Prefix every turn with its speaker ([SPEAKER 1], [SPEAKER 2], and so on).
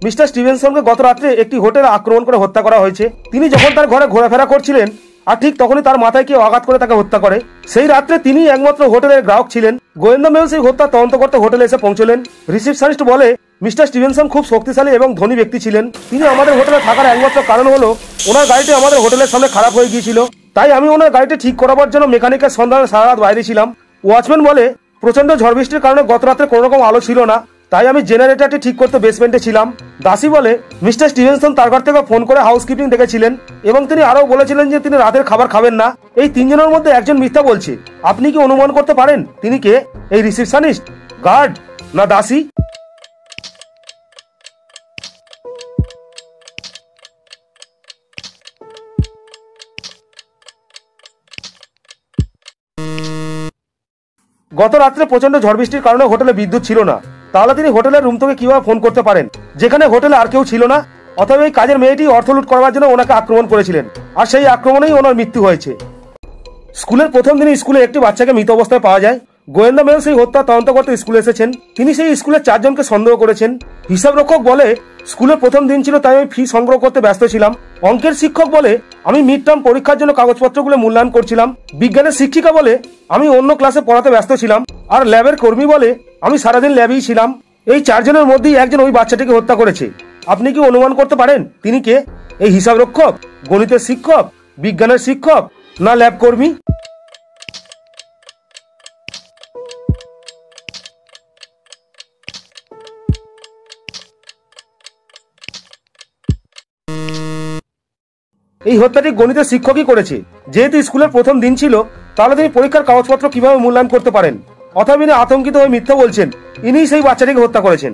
[SPEAKER 1] Mister স্টিভেনসনকে গত রাত্রে একটি হোটেলে আক্রমণ করে হত্যা করা হয়েছে। তিনি যখন তার ঘরে ঘোরাফেরা করছিলেন আর ঠিক তখনই তার মাথায় কেউ আঘাত করে তাকে হত্যা করে। সেই রাত্রে তিনি একমাত্র হোটেলের গ্রাহক ছিলেন। গোয়েন্দা মেল সেই হত্যা তদন্ত করতে হোটেলে এসে পৌঁছলেন। রিসেপশনিস্ট বলে মিস্টার স্টিভেনসন খুব শক্তিশালী এবং ধনী ব্যক্তি ছিলেন। তিনি আমাদের হোটেলে থাকার একমাত্র কারণ হলো ওনার গাড়িটি আমাদের হোটেলের সামনে খারাপ হয়ে গিয়েছিল, তাই আমি ওনার গাড়িটি ঠিক করাবার জন্য মেকানিকের সন্ধানে সারা রাত বাইরে ছিলাম। ওয়াচম্যান বলে প্রচন্ড ঝড় বৃষ্টির কারণে গত রাত্রে কোনো রকম আলো ছিল না, তাই আমি জেনারেটরটি ঠিক করতে বেসমেন্টে ছিলাম। দাসী বলে মিস্টার স্টিভেনসন তার ঘর থেকে ফোন করে হাউসকিপিং ডেকেছিলেন এবং তিনি আরও বলেছিলেন যে তিনি রাতের খাবার খাবেন না। এই তিনজনের মধ্যে একজন মিথ্যা বলছে। আপনি কি অনুমান করতে পারেন তিনি কে? এই রিসেপশনিস্ট, গার্ড না দাসী? গত রাত্রে প্রচন্ড ঝড় বৃষ্টির কারণে হোটেলে বিদ্যুৎ ছিল না, তাহলে তিনি হোটেলের রুম থেকে কিভাবে ফোন করতে পারেন যেখানে হোটেলে আর কেউ ছিল না? অথবা এই কাজের মেয়েটি অর্থ লুট করবার জন্য ওনাকে আক্রমণ করেছিলেন, আর সেই আক্রমণেই ওনার মৃত্যু হয়েছে। স্কুলের প্রথম দিনে স্কুলে একটি বাচ্চাকে মৃত অবস্থায় পাওয়া যায়। গোয়েন্দা মেল সেই হত্যা তদন্ত করতে স্কুলে এসেছেন। তিনি সেই স্কুলের 4 জনকে সন্দেহ করেছেন। হিসাব রক্ষক বলে স্কুলের প্রথম দিন ছিল, তাই আমি ফি সংগ্রহ করতে ব্যস্ত ছিলাম। অঙ্কের শিক্ষক বলে আমি মিড টার্ম পরীক্ষার জন্য কাগজপত্রগুলো মূল্যায়ন করছিলাম। বিজ্ঞানের শিক্ষিকা বলে আমি অন্য ক্লাসে পড়াতে ব্যস্ত ছিলাম। আর ল্যাবের কর্মী বলে আমি সারাদিন ল্যাবেই ছিলাম। এই 4 জনের মধ্যেই একজন ওই বাচ্চাটিকে হত্যা করেছে। আপনি কি অনুমান করতে পারেন তিনি কে? এই হিসাব রক্ষক, গণিতের শিক্ষক, বিজ্ঞানের শিক্ষক না ল্যাব কর্মী? এই হত্যাটি গণিতের শিক্ষকই করেছে। যেহেতু স্কুলের প্রথম দিন ছিল, তাহলে তিনি পরীক্ষার কাগজপত্র কিভাবে মূল্যায়ন করতে পারেন? অথবা ইনি আতঙ্কিত হয়ে মিথ্যা বলছেন, ইনিই সেই বাচ্চাটিকে হত্যা করেছেন।